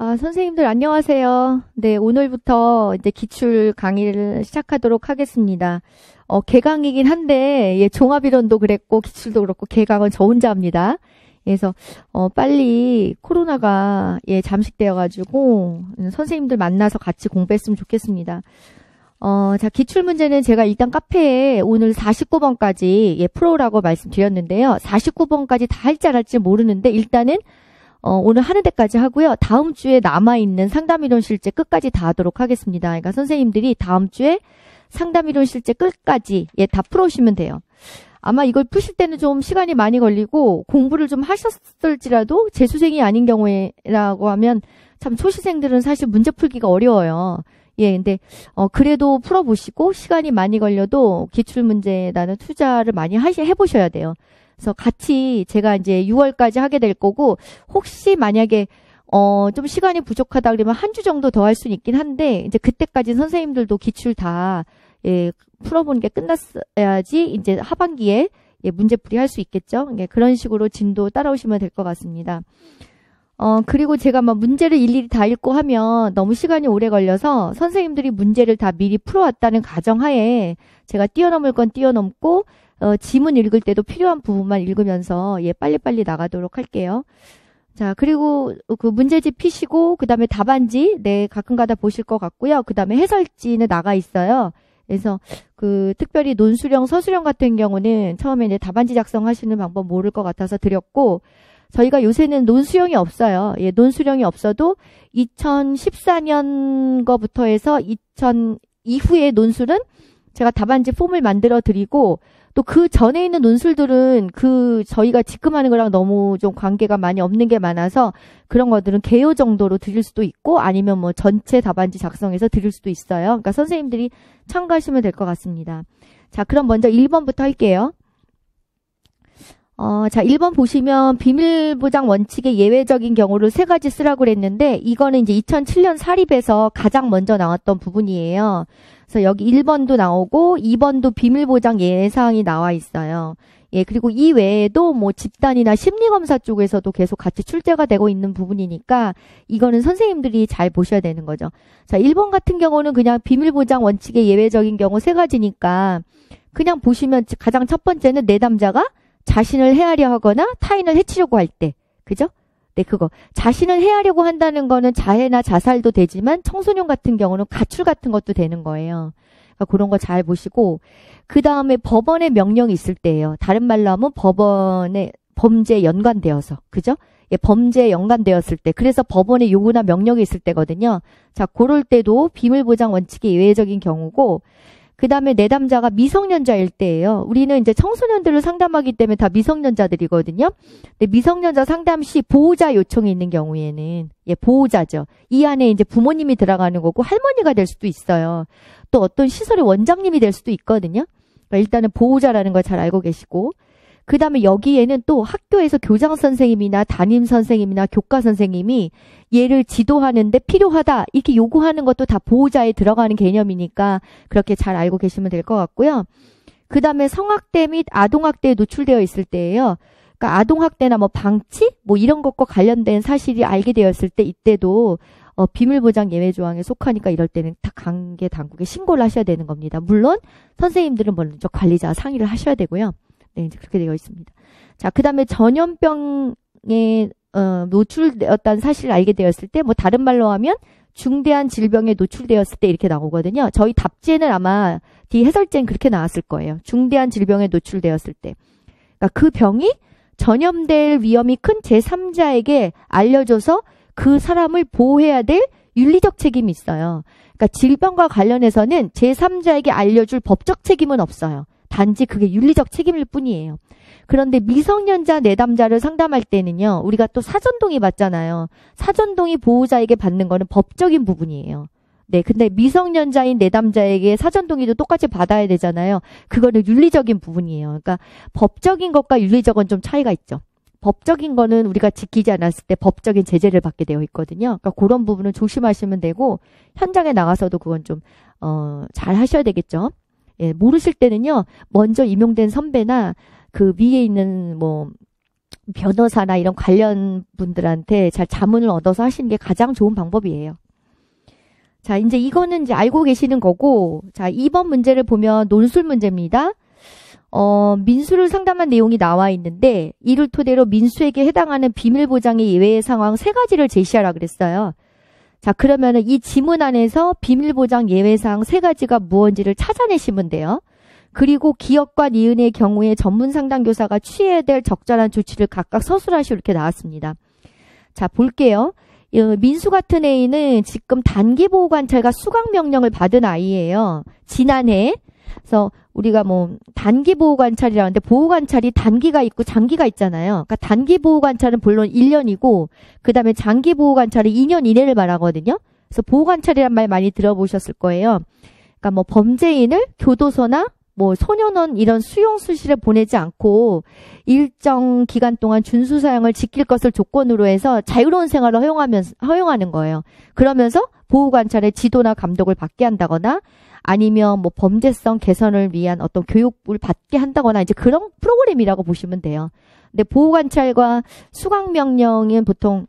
아, 선생님들 안녕하세요. 네, 오늘부터 이제 기출 강의를 시작하도록 하겠습니다. 개강이긴 한데, 예, 종합이론도 그랬고, 기출도 그렇고, 개강은 저 혼자 합니다. 그래서, 빨리 코로나가, 예, 잠식되어가지고, 선생님들 만나서 같이 공부했으면 좋겠습니다. 자, 기출문제는 제가 일단 카페에 오늘 49번까지, 예, 프로라고 말씀드렸는데요. 49번까지 다 할지 안 할지 모르는데, 일단은, 오늘 하는 데까지 하고요. 다음 주에 남아있는 상담이론 실제 끝까지 다 하도록 하겠습니다. 그러니까 선생님들이 다음 주에 상담이론 실제 끝까지, 예, 다 풀어오시면 돼요. 아마 이걸 푸실 때는 좀 시간이 많이 걸리고 공부를 좀 하셨을지라도 재수생이 아닌 경우에라고 하면 참 초시생들은 사실 문제 풀기가 어려워요. 예, 근데, 그래도 풀어보시고 시간이 많이 걸려도 기출문제에다는 투자를 많이 해보셔야 돼요. 그래서 같이 제가 이제 6월까지 하게 될 거고, 혹시 만약에, 좀 시간이 부족하다 그러면 한 주 정도 더 할 수는 있긴 한데, 이제 그때까지 선생님들도 기출 다, 예, 풀어보는 게 끝났어야지, 이제 하반기에, 예, 문제풀이 할 수 있겠죠? 예, 그런 식으로 진도 따라오시면 될 것 같습니다. 그리고 제가 막 문제를 일일이 다 읽고 하면 너무 시간이 오래 걸려서 선생님들이 문제를 다 미리 풀어왔다는 가정하에 제가 뛰어넘을 건 뛰어넘고, 지문 읽을 때도 필요한 부분만 읽으면서, 예, 빨리빨리 나가도록 할게요. 자, 그리고 그 문제집 피시고, 그 다음에 답안지, 네, 가끔가다 보실 것 같고요. 그 다음에 해설지는 나가 있어요. 그래서 특별히 논수령, 서술형 같은 경우는 처음에 이제 답안지 작성하시는 방법 모를 것 같아서 드렸고, 저희가 요새는 논수령이 없어요. 예, 논수령이 없어도 2014년 거부터 해서 2000 이후의 논술은 제가 답안지 폼을 만들어 드리고, 또 그 전에 있는 논술들은 저희가 지금 하는 거랑 너무 좀 관계가 많이 없는 게 많아서 그런 것들은 개요 정도로 드릴 수도 있고 아니면 뭐 전체 답안지 작성해서 드릴 수도 있어요. 그러니까 선생님들이 참고하시면 될 것 같습니다. 자, 그럼 먼저 1번부터 할게요. 자, 1번 보시면 비밀보장 원칙의 예외적인 경우를 3가지 쓰라고 그랬는데 이거는 이제 2007년 사립에서 가장 먼저 나왔던 부분이에요. 그래서 여기 1번도 나오고 2번도 비밀보장 예외사항이 나와 있어요. 예, 그리고 이 외에도 뭐 집단이나 심리검사 쪽에서도 계속 같이 출제가 되고 있는 부분이니까 이거는 선생님들이 잘 보셔야 되는 거죠. 자, 1번 같은 경우는 그냥 비밀보장 원칙의 예외적인 경우 3가지니까 그냥 보시면 가장 첫 번째는 내담자가 자신을 해하려 하거나 타인을 해치려고 할 때. 그죠? 네, 그거. 자신을 해하려고 한다는 거는 자해나 자살도 되지만 청소년 같은 경우는 가출 같은 것도 되는 거예요. 그러니까 그런 거 잘 보시고 그 다음에 법원의 명령이 있을 때예요. 다른 말로 하면 법원의 범죄에 연관되어서. 그죠? 예, 범죄에 연관되었을 때. 그래서 법원의 요구나 명령이 있을 때거든요. 자, 그럴 때도 비밀보장 원칙의 예외적인 경우고 그 다음에 내담자가 미성년자일 때예요. 우리는 이제 청소년들을 상담하기 때문에 다 미성년자들이거든요. 근데 미성년자 상담 시 보호자 요청이 있는 경우에는, 예, 보호자죠. 이 안에 이제 부모님이 들어가는 거고 할머니가 될 수도 있어요. 또 어떤 시설의 원장님이 될 수도 있거든요. 그러니까 일단은 보호자라는 걸 잘 알고 계시고. 그 다음에 여기에는 또 학교에서 교장 선생님이나 담임 선생님이나 교과 선생님이 얘를 지도하는데 필요하다 이렇게 요구하는 것도 다 보호자에 들어가는 개념이니까 그렇게 잘 알고 계시면 될 것 같고요. 그 다음에 성학대 및 아동학대에 노출되어 있을 때예요. 그러니까 아동학대나 뭐 방치 뭐 이런 것과 관련된 사실이 알게 되었을 때 이때도 비밀보장 예외 조항에 속하니까 이럴 때는 다 관계 당국에 신고를 하셔야 되는 겁니다. 물론 선생님들은 먼저 관리자와 상의를 하셔야 되고요. 네, 이제 그렇게 되어 있습니다. 자, 그 다음에 전염병에 노출되었다는 사실을 알게 되었을 때, 뭐 다른 말로 하면 중대한 질병에 노출되었을 때 이렇게 나오거든요. 저희 답지에는 아마 뒤 해설지엔 그렇게 나왔을 거예요. 중대한 질병에 노출되었을 때. 그러니까 그 병이 전염될 위험이 큰 제3자에게 알려줘서 그 사람을 보호해야 될 윤리적 책임이 있어요. 그러니까 질병과 관련해서는 제3자에게 알려줄 법적 책임은 없어요. 단지 그게 윤리적 책임일 뿐이에요. 그런데 미성년자 내담자를 상담할 때는요. 우리가 또 사전동의 받잖아요. 사전동의 보호자에게 받는 거는 법적인 부분이에요. 네, 근데 미성년자인 내담자에게 사전동의도 똑같이 받아야 되잖아요. 그거는 윤리적인 부분이에요. 그러니까 법적인 것과 윤리적은 좀 차이가 있죠. 법적인 거는 우리가 지키지 않았을 때 법적인 제재를 받게 되어 있거든요. 그러니까 그런 부분은 조심하시면 되고 현장에 나가서도 그건 좀 잘 하셔야 되겠죠. 예, 모르실 때는요, 먼저 임용된 선배나 그 위에 있는 뭐 변호사나 이런 관련 분들한테 잘 자문을 얻어서 하시는 게 가장 좋은 방법이에요. 자, 이제 이거는 이제 알고 계시는 거고, 자, 2번 문제를 보면 논술 문제입니다. 민수를 상담한 내용이 나와 있는데, 이를 토대로 민수에게 해당하는 비밀보장의 예외의 상황 3가지를 제시하라 그랬어요. 자, 그러면은 이 지문 안에서 비밀보장 예외사항 3가지가 무엇인지를 찾아내시면 돼요. 그리고 기업과 니은의 경우에 전문 상담교사가 취해야 될 적절한 조치를 각각 서술하시오 이렇게 나왔습니다. 자, 볼게요. 민수 같은 애는 지금 단기보호관찰과 수강명령을 받은 아이예요. 지난해. 그래서 우리가 뭐 단기보호관찰이라는데 보호관찰이 단기가 있고 장기가 있잖아요. 그러니까 단기보호관찰은 물론 1년이고 그 다음에 장기보호관찰은 2년 이내를 말하거든요. 그래서 보호관찰이란 말 많이 들어보셨을 거예요. 그러니까 뭐 범죄인을 교도소나 뭐 소년원 이런 수용수실에 보내지 않고 일정 기간 동안 준수사양을 지킬 것을 조건으로 해서 자유로운 생활을 허용하는 거예요. 그러면서 보호관찰의 지도나 감독을 받게 한다거나 아니면 뭐 범죄성 개선을 위한 어떤 교육을 받게 한다거나 이제 그런 프로그램이라고 보시면 돼요. 근데 보호관찰과 수강명령은 보통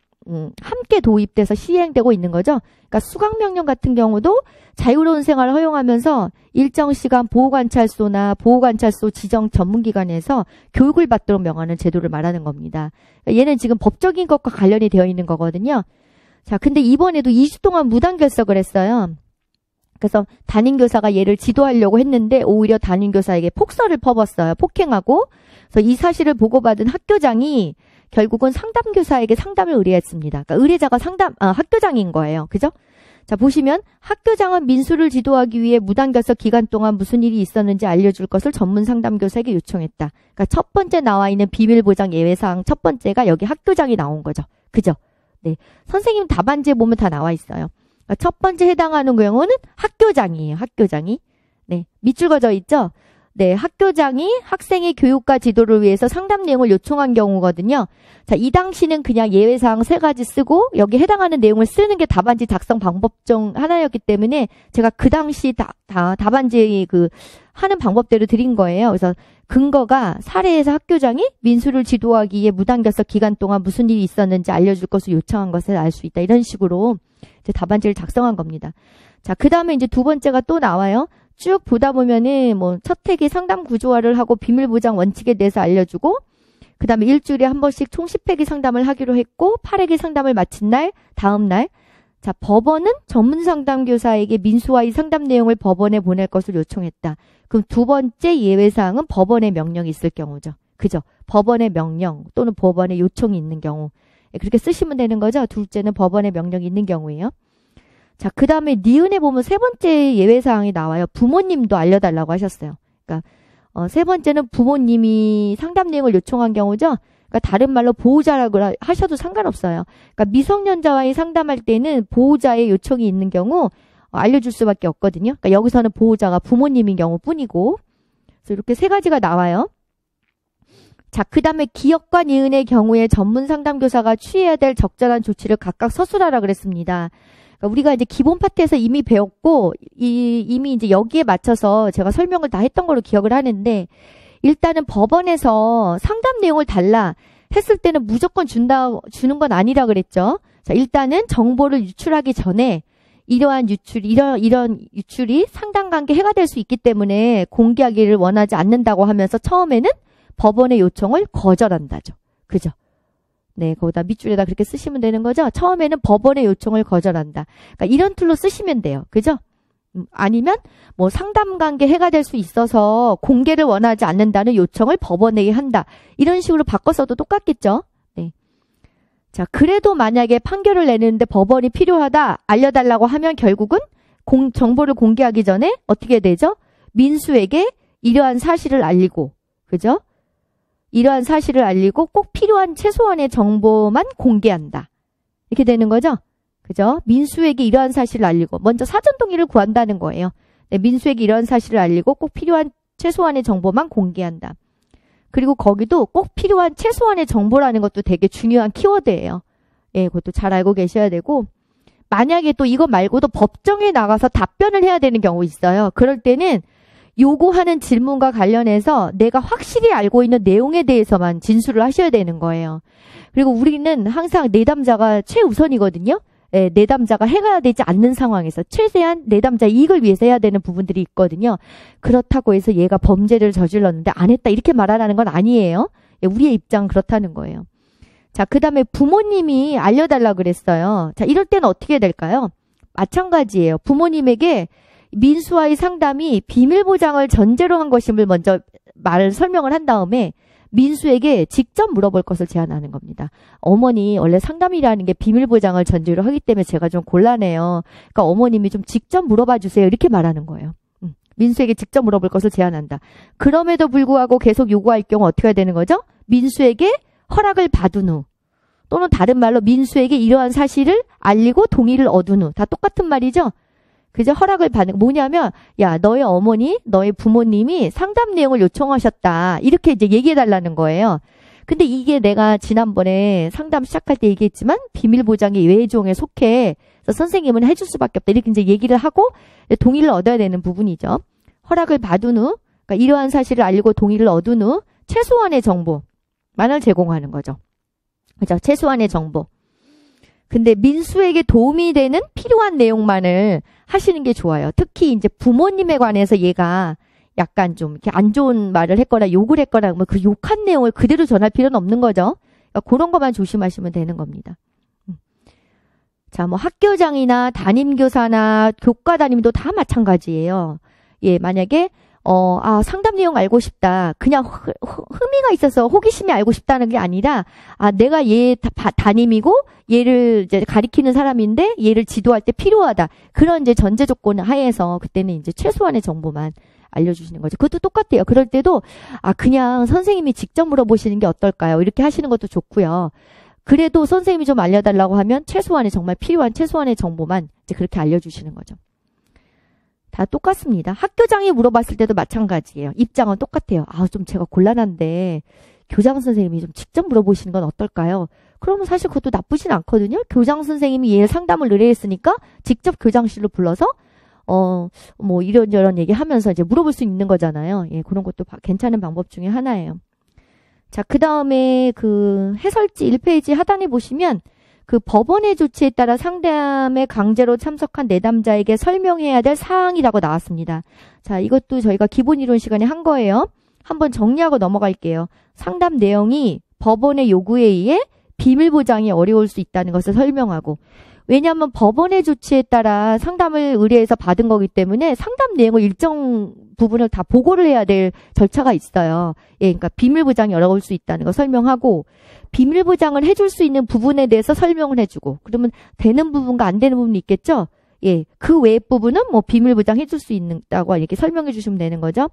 함께 도입돼서 시행되고 있는 거죠. 그러니까 수강명령 같은 경우도 자유로운 생활을 허용하면서 일정 시간 보호관찰소나 보호관찰소 지정 전문기관에서 교육을 받도록 명하는 제도를 말하는 겁니다. 얘는 지금 법적인 것과 관련이 되어 있는 거거든요. 자, 근데 이번에도 2주 동안 무단결석을 했어요. 그래서 담임교사가 얘를 지도하려고 했는데 오히려 담임교사에게 폭설을 퍼붓어요. 폭행하고. 그래서 이 사실을 보고받은 학교장이 결국은 상담교사에게 상담을 의뢰했습니다. 그러니까 의뢰자가 학교장인 거예요. 그죠? 자, 보시면 학교장은 민수를 지도하기 위해 무단결석 기간 동안 무슨 일이 있었는지 알려줄 것을 전문 상담교사에게 요청했다. 그러니까 첫 번째 나와 있는 비밀보장 예외사항 첫 번째가 여기 학교장이 나온 거죠. 그죠? 네. 선생님 답안지에 보면 다 나와 있어요. 그러니까 첫 번째 해당하는 경우는 학교장이에요. 학교장이. 네. 밑줄 그어져 있죠? 네, 학교장이 학생의 교육과 지도를 위해서 상담 내용을 요청한 경우거든요. 자, 이 당시는 그냥 예외사항 3가지 쓰고 여기 해당하는 내용을 쓰는 게 답안지 작성 방법 중 하나였기 때문에 제가 그 당시 답안지 하는 방법대로 드린 거예요. 그래서 근거가 사례에서 학교장이 민수를 지도하기 위해 무단결석 기간 동안 무슨 일이 있었는지 알려줄 것을 요청한 것을 알 수 있다. 이런 식으로 이제 답안지를 작성한 겁니다. 자, 그 다음에 이제 두 번째가 또 나와요. 쭉 보다 보면은 뭐 첫획이 상담 구조화를 하고 비밀보장 원칙에 대해서 알려주고 그 다음에 일주일에 한 번씩 총 10회기 상담을 하기로 했고 8회기 상담을 마친 날 다음 날 자, 법원은 전문 상담교사에게 민수와 이 상담 내용을 법원에 보낼 것을 요청했다. 그럼 두 번째 예외사항은 법원의 명령이 있을 경우죠. 그죠? 법원의 명령 또는 법원의 요청이 있는 경우 그렇게 쓰시면 되는 거죠. 둘째는 법원의 명령이 있는 경우예요. 자, 그 다음에 니은에 보면 세 번째 예외사항이 나와요. 부모님도 알려달라고 하셨어요. 그러니까 세 번째는 부모님이 상담 내용을 요청한 경우죠. 그러니까 다른 말로 보호자라고 하셔도 상관없어요. 그러니까 미성년자와의 상담할 때는 보호자의 요청이 있는 경우 알려줄 수밖에 없거든요. 그러니까 여기서는 보호자가 부모님인 경우뿐이고 그래서 이렇게 3가지가 나와요. 자, 그 다음에 기업과 니은의 경우에 전문 상담교사가 취해야 될 적절한 조치를 각각 서술하라 그랬습니다. 우리가 이제 기본 파트에서 이미 배웠고, 이미 이제 여기에 맞춰서 제가 설명을 다 했던 걸로 기억을 하는데, 일단은 법원에서 상담 내용을 달라 했을 때는 무조건 주는 건 아니라 그랬죠. 자, 일단은 정보를 유출하기 전에 이런 유출이 상담 관계 해가 될 수 있기 때문에 공개하기를 원하지 않는다고 하면서 처음에는 법원의 요청을 거절한다죠. 그죠? 네, 거기다 밑줄에다 그렇게 쓰시면 되는 거죠. 처음에는 법원의 요청을 거절한다. 그러니까 이런 툴로 쓰시면 돼요. 그죠? 아니면 뭐 상담 관계 해가 될 수 있어서 공개를 원하지 않는다는 요청을 법원에게 한다. 이런 식으로 바꿔서도 똑같겠죠. 네. 자, 그래도 만약에 판결을 내는데 법원이 필요하다, 알려달라고 하면 결국은 정보를 공개하기 전에 어떻게 되죠? 민수에게 이러한 사실을 알리고, 그죠? 이러한 사실을 알리고 꼭 필요한 최소한의 정보만 공개한다. 이렇게 되는 거죠? 그죠? 민수에게 이러한 사실을 알리고 먼저 사전 동의를 구한다는 거예요. 네, 민수에게 이러한 사실을 알리고 꼭 필요한 최소한의 정보만 공개한다. 그리고 거기도 꼭 필요한 최소한의 정보라는 것도 되게 중요한 키워드예요. 예, 그것도 잘 알고 계셔야 되고 만약에 또 이거 말고도 법정에 나가서 답변을 해야 되는 경우 있어요. 그럴 때는 요구하는 질문과 관련해서 내가 확실히 알고 있는 내용에 대해서만 진술을 하셔야 되는 거예요. 그리고 우리는 항상 내담자가 최우선이거든요. 예, 내담자가 해가 되지 않는 상황에서 최대한 내담자 이익을 위해서 해야 되는 부분들이 있거든요. 그렇다고 해서 얘가 범죄를 저질렀는데 안 했다 이렇게 말하라는 건 아니에요. 예, 우리의 입장은 그렇다는 거예요. 자, 그 다음에 부모님이 알려달라 그랬어요. 자, 이럴 때는 어떻게 될까요? 마찬가지예요. 부모님에게 민수와의 상담이 비밀 보장을 전제로 한 것임을 먼저 설명을 한 다음에 민수에게 직접 물어볼 것을 제안하는 겁니다. 어머니, 원래 상담이라는 게 비밀 보장을 전제로 하기 때문에 제가 좀 곤란해요. 그러니까 어머님이 좀 직접 물어봐 주세요. 이렇게 말하는 거예요. 민수에게 직접 물어볼 것을 제안한다. 그럼에도 불구하고 계속 요구할 경우 어떻게 해야 되는 거죠? 민수에게 허락을 받은 후, 또는 다른 말로 민수에게 이러한 사실을 알리고 동의를 얻은 후, 다 똑같은 말이죠? 그죠? 허락을 받는, 뭐냐면, 야, 너의 어머니, 너의 부모님이 상담 내용을 요청하셨다. 이렇게 이제 얘기해달라는 거예요. 근데 이게 내가 지난번에 상담 시작할 때 얘기했지만, 비밀보장의 예외종에 속해, 그래서 선생님은 해줄 수밖에 없다. 이렇게 이제 얘기를 하고, 동의를 얻어야 되는 부분이죠. 허락을 받은 후, 그러니까 이러한 사실을 알리고 동의를 얻은 후, 최소한의 정보만을 제공하는 거죠. 그죠? 최소한의 정보. 근데 민수에게 도움이 되는 필요한 내용만을 하시는 게 좋아요. 특히 이제 부모님에 관해서 얘가 약간 좀 이렇게 안 좋은 말을 했거나 욕을 했거나 뭐 그 욕한 내용을 그대로 전할 필요는 없는 거죠. 그러니까 그런 것만 조심하시면 되는 겁니다. 자, 뭐 학교장이나 담임교사나 교과 담임도 다 마찬가지예요. 예, 만약에 상담 내용 알고 싶다. 그냥 흥미가 있어서 호기심이 알고 싶다는 게 아니라, 내가 얘 담임이고, 얘를 이제 가리키는 사람인데, 얘를 지도할 때 필요하다. 그런 이제 전제 조건 하에서 그때는 이제 최소한의 정보만 알려주시는 거죠. 그것도 똑같아요. 그럴 때도, 그냥 선생님이 직접 물어보시는 게 어떨까요? 이렇게 하시는 것도 좋고요. 그래도 선생님이 좀 알려달라고 하면 최소한의 정말 필요한 최소한의 정보만 이제 그렇게 알려주시는 거죠. 다 똑같습니다. 학교장이 물어봤을 때도 마찬가지예요. 입장은 똑같아요. 좀 제가 곤란한데 교장 선생님이 좀 직접 물어보시는 건 어떨까요? 그러면 사실 그것도 나쁘진 않거든요. 교장 선생님이 얘 상담을 의뢰했으니까 직접 교장실로 불러서 뭐 이런저런 얘기하면서 이제 물어볼 수 있는 거잖아요. 예, 그런 것도 괜찮은 방법 중에 하나예요. 자, 그 다음에 그 해설지 1페이지 하단에 보시면 그 법원의 조치에 따라 상담에 강제로 참석한 내담자에게 설명해야 될 사항이라고 나왔습니다. 자, 이것도 저희가 기본 이론 시간에 한 거예요. 한번 정리하고 넘어갈게요. 상담 내용이 법원의 요구에 의해 비밀 보장이 어려울 수 있다는 것을 설명하고, 왜냐하면 법원의 조치에 따라 상담을 의뢰해서 받은 거기 때문에 상담 내용을 일정 부분을 다 보고를 해야 될 절차가 있어요. 예, 그러니까 비밀 보장이 어려울 수 있다는 거 설명하고, 비밀 보장을 해줄 수 있는 부분에 대해서 설명을 해주고, 그러면 되는 부분과 안 되는 부분이 있겠죠? 예, 그 외의 부분은 뭐 비밀 보장 해줄 수 있다고 이렇게 설명해 주시면 되는 거죠.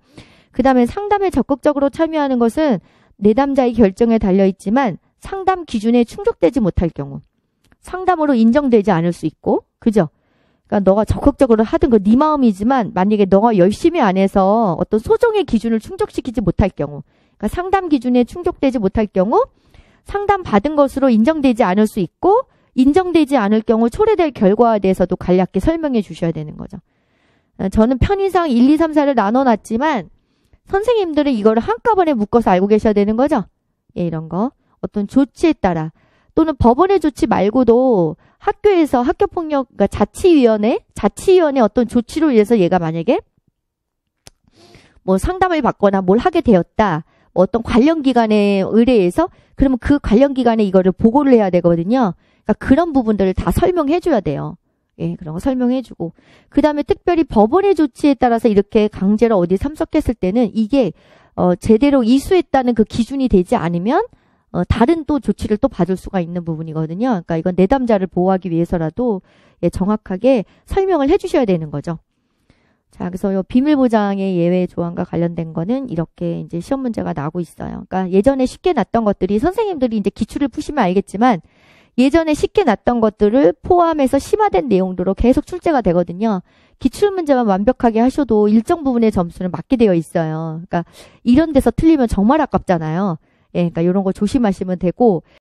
그 다음에 상담에 적극적으로 참여하는 것은 내담자의 결정에 달려 있지만 상담 기준에 충족되지 못할 경우, 상담으로 인정되지 않을 수 있고, 그죠? 그러니까 너가 적극적으로 하든 거 네 마음이지만 만약에 너가 열심히 안 해서 어떤 소정의 기준을 충족시키지 못할 경우, 그러니까 상담 기준에 충족되지 못할 경우 상담 받은 것으로 인정되지 않을 수 있고, 인정되지 않을 경우 초래될 결과에 대해서도 간략히 설명해 주셔야 되는 거죠. 저는 편의상 1, 2, 3, 4를 나눠놨지만 선생님들은 이걸 한꺼번에 묶어서 알고 계셔야 되는 거죠. 예, 이런 거. 어떤 조치에 따라, 또는 법원의 조치 말고도 학교에서 학교폭력, 그러니까 자치위원회 어떤 조치로 인해서 얘가 만약에 뭐 상담을 받거나 뭘 하게 되었다. 뭐 어떤 관련 기관에 의뢰해서, 그러면 그 관련 기관에 이거를 보고를 해야 되거든요. 그러니까 그런 부분들을 다 설명해 줘야 돼요. 예, 그런 거 설명해 주고. 그 다음에 특별히 법원의 조치에 따라서 이렇게 강제로 어디 참석했을 때는 이게 제대로 이수했다는 그 기준이 되지 않으면 다른 또 조치를 또 받을 수가 있는 부분이거든요. 그러니까 이건 내담자를 보호하기 위해서라도 예, 정확하게 설명을 해 주셔야 되는 거죠. 자, 그래서 요 비밀보장의 예외 조항과 관련된 거는 이렇게 이제 시험 문제가 나오고 있어요. 그러니까 예전에 쉽게 났던 것들이, 선생님들이 이제 기출을 푸시면 알겠지만 예전에 쉽게 났던 것들을 포함해서 심화된 내용으로 계속 출제가 되거든요. 기출 문제만 완벽하게 하셔도 일정 부분의 점수는 맞게 되어 있어요. 그러니까 이런 데서 틀리면 정말 아깝잖아요. 예, 그러니까 이런 거 조심하시면 되고,